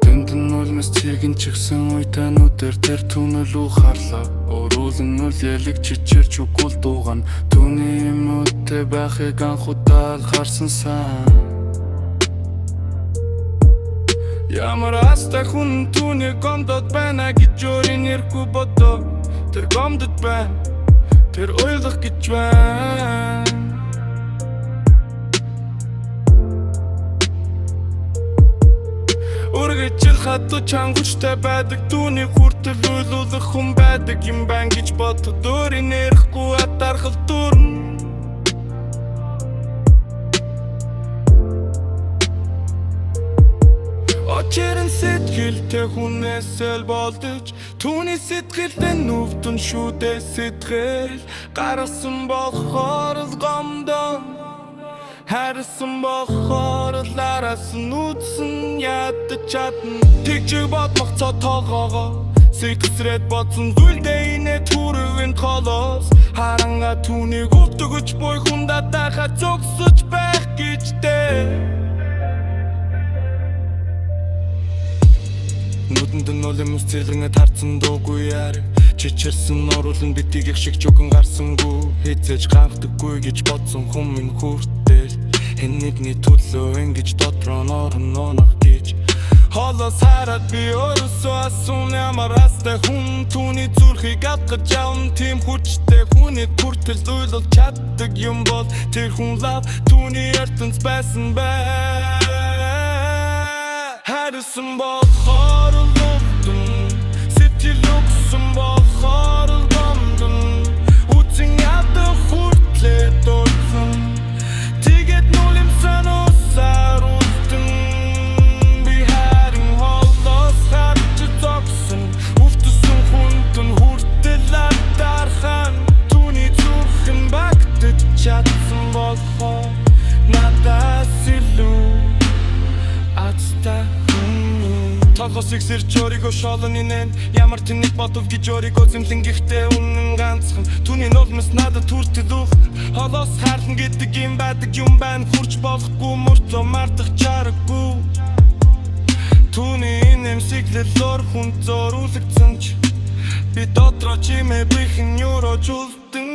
Тэндэн улмас цэгэн чигсэн уйтануудэр тэр түнэл ухаарлаа. Өөрүүлэн үл ялэг чичирч үгүүл дуугана. Түүний юмудтэй байхыг анхудаа л харсан сан. Ямар астай хүн түүний гомдод байна гэж өөрийн нэргүй бодоо. Тэр гомдод байна, тэр ойлгох гэж байна. Үргэжил хатуу чангуучтай байдаг. Түүний хүртэл үйлүүлэх хүн байдаг юм байна гэж бодод өөрийн нэрхгүй атархал дүрн. Очирэн сэтгэлтэй хүнээсэл болдож түүний сэтгэлдээ нүвдэн шүдээ сэтгэл. Гаргасан болохоор л гомдон, харсан болохоор л араас нь үдсэн ядаж чадна. Тэгж бодмох цоо тоогоогоо сэгсрээд бодсон зүйлдээ инээ түрүүн толоос. Харанга түүнийг өвдөгөж буй хүн датаха зогсож байх гэжтэй. Нүдэнд нь улмас цэлгэнэд харцсан дуугүй яар. Чичирсэн оруулан битгий их шиг чүгэн гарсангүй. Хизээж гавдаггүй гэж бодсон хүн минь хүртэл хэн нэгний төлөө ингэж дотроо норно гэж. Холоос хараад би өөрөөсөө асуун ямар астай хүн түүний зүрхийг авах явна. Тийм хүчтэй хүний хүртэл уйлах чаддаг юм бол тэр хүн лав түүний ертөнц байсан бай. Харсан болохоор л өвдөн, сэтгэл өгсөн болохоор л гомдон. Үцэн ядах хүртлээ дурсан, тэгээд нүлэм санаасаар үлдэн. Би харин холоос харж зогсон, өвдөсөн хүндэн хүртэл атархан. Түүний зүрхэн багтаж чадсан болохоор надаас илүү аттай. Толгос ихсэрч өөрийгөө шолон инэн. Ямар тэнэг бодов гэж өөрийгөө зэмлэн гихтээ үнэн ганцхан. Түүний нулмас надад хүртэл ух. Холоос хаарлан гэдэг юм байдаг юм байна. Хурж болохгүй мөртөө мартах чаргагүй. Түүний инэмсэглэл ор хүн зөөрүүлэгцэн ч би дотроо чимээ бихэн юурож үлдэн.